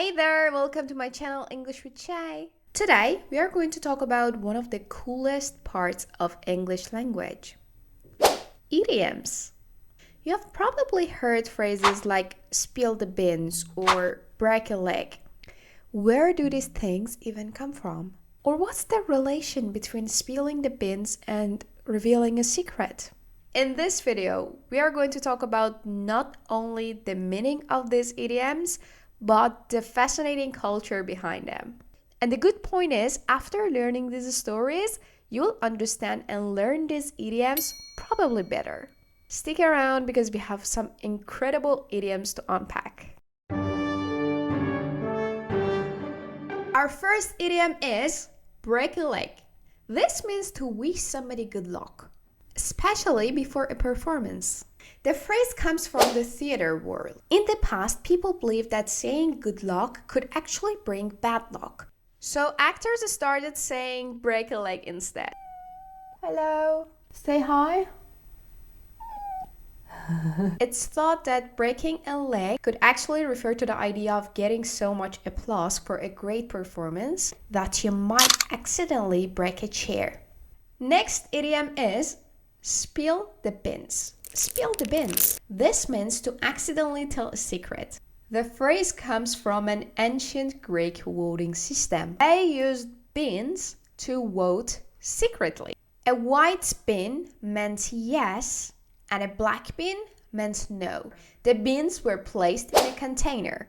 Hey there, welcome to my channel English with Chai. Today, we are going to talk about one of the coolest parts of English language. Idioms. You have probably heard phrases like spill the beans or break a leg. Where do these things even come from? Or what's the relation between spilling the beans and revealing a secret? In this video, we are going to talk about not only the meaning of these idioms, but the fascinating culture behind them. And the good point is, after learning these stories, you'll understand and learn these idioms probably better. Stick around because we have some incredible idioms to unpack. Our first idiom is break a leg. This means to wish somebody good luck, especially before a performance. The phrase comes from the theater world. In the past, people believed that saying good luck could actually bring bad luck. So actors started saying break a leg instead. Hello. Say hi. It's thought that breaking a leg could actually refer to the idea of getting so much applause for a great performance that you might accidentally break a chair. Next idiom is spill the beans. Spill the beans. This means to accidentally tell a secret. The phrase comes from an ancient Greek voting system. They used beans to vote secretly. A white bean meant yes, and a black bean meant no. The beans were placed in a container.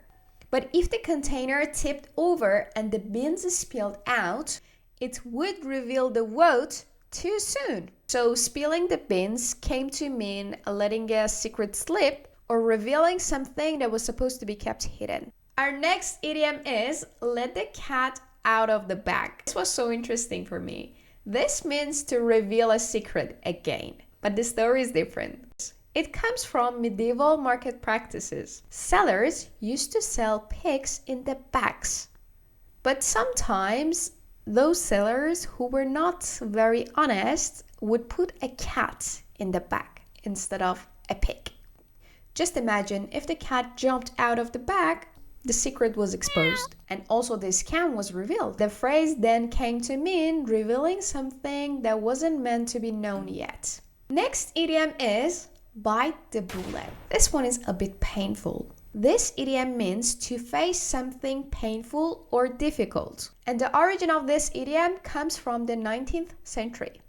But if the container tipped over and the beans spilled out, it would reveal the vote too soon. So spilling the beans came to mean letting a secret slip or revealing something that was supposed to be kept hidden. Our next idiom is let the cat out of the bag. This was so interesting for me. This means to reveal a secret again, but the story is different. It comes from medieval market practices. Sellers used to sell pigs in the bags, but sometimes those sellers who were not very honest would put a cat in the bag instead of a pig. Just imagine if the cat jumped out of the bag, the secret was exposed and also the scam was revealed. The phrase then came to mean revealing something that wasn't meant to be known yet. Next idiom is bite the bullet. This one is a bit painful. This idiom means to face something painful or difficult. And the origin of this idiom comes from the 19th century,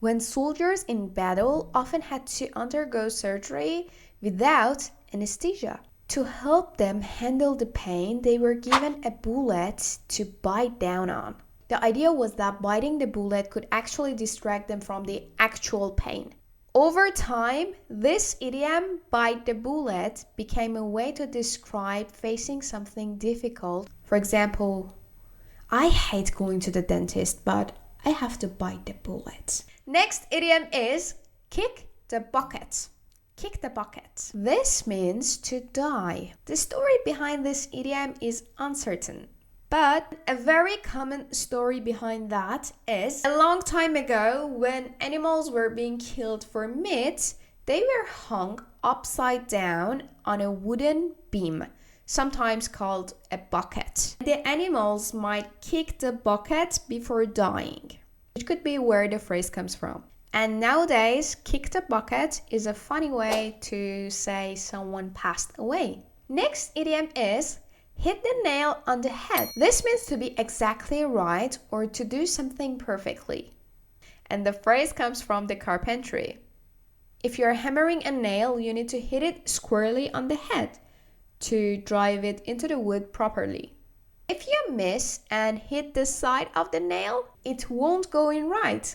when soldiers in battle often had to undergo surgery without anesthesia. To help them handle the pain, they were given a bullet to bite down on. The idea was that biting the bullet could actually distract them from the actual pain. Over time, this idiom, bite the bullet, became a way to describe facing something difficult. For example, I hate going to the dentist, but I have to bite the bullet. Next idiom is kick the bucket. Kick the bucket. This means to die. The story behind this idiom is uncertain. But a very common story behind that is a long time ago when animals were being killed for meat, they were hung upside down on a wooden beam, sometimes called a bucket. The animals might kick the bucket before dying, which could be where the phrase comes from. And nowadays, kick the bucket is a funny way to say someone passed away. Next idiom is hit the nail on the head. This means to be exactly right or to do something perfectly. And the phrase comes from the carpentry. If you're hammering a nail, you need to hit it squarely on the head to drive it into the wood properly. If you miss and hit the side of the nail, it won't go in right.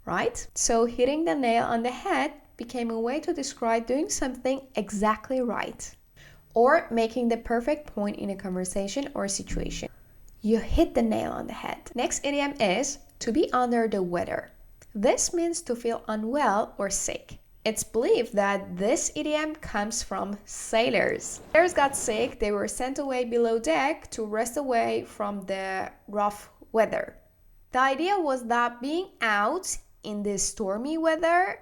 Right? So hitting the nail on the head became a way to describe doing something exactly right, or making the perfect point in a conversation or situation. You hit the nail on the head. Next idiom is to be under the weather. This means to feel unwell or sick. It's believed that this idiom comes from sailors. Sailors got sick, they were sent away below deck to rest away from the rough weather. The idea was that being out in this stormy weather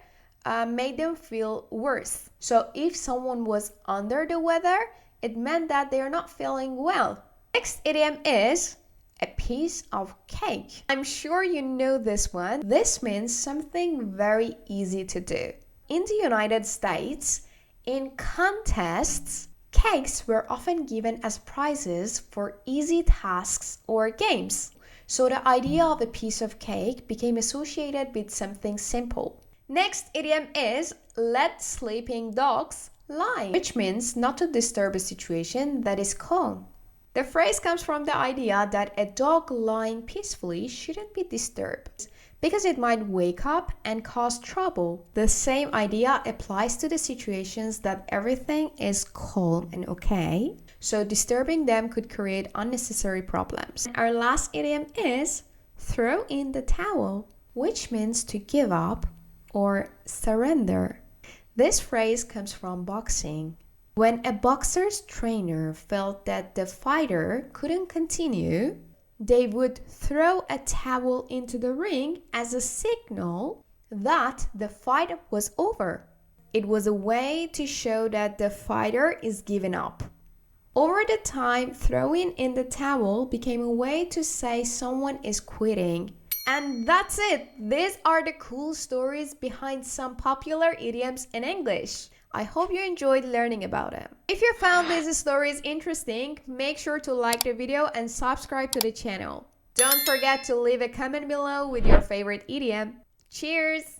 made them feel worse. So if someone was under the weather, It meant that they are not feeling well. Next idiom is a piece of cake. I'm sure you know this one. This means something very easy to do. In the United States, in contests, cakes were often given as prizes for easy tasks or games. So the idea of a piece of cake became associated with something simple. Next idiom is let sleeping dogs lie, which means not to disturb a situation that is calm. The phrase comes from the idea that a dog lying peacefully shouldn't be disturbed because it might wake up and cause trouble. The same idea applies to the situations that everything is calm and okay, so disturbing them could create unnecessary problems. Our last idiom is throw in the towel, which means to give up or surrender. This phrase comes from boxing. When a boxer's trainer felt that the fighter couldn't continue, they would throw a towel into the ring as a signal that the fight was over. It was a way to show that the fighter is giving up. Over the time, throwing in the towel became a way to say someone is quitting. And that's it. These are the cool stories behind some popular idioms in English. I hope you enjoyed learning about them. If you found these stories interesting, make sure to like the video and subscribe to the channel. Don't forget to leave a comment below with your favorite idiom. Cheers!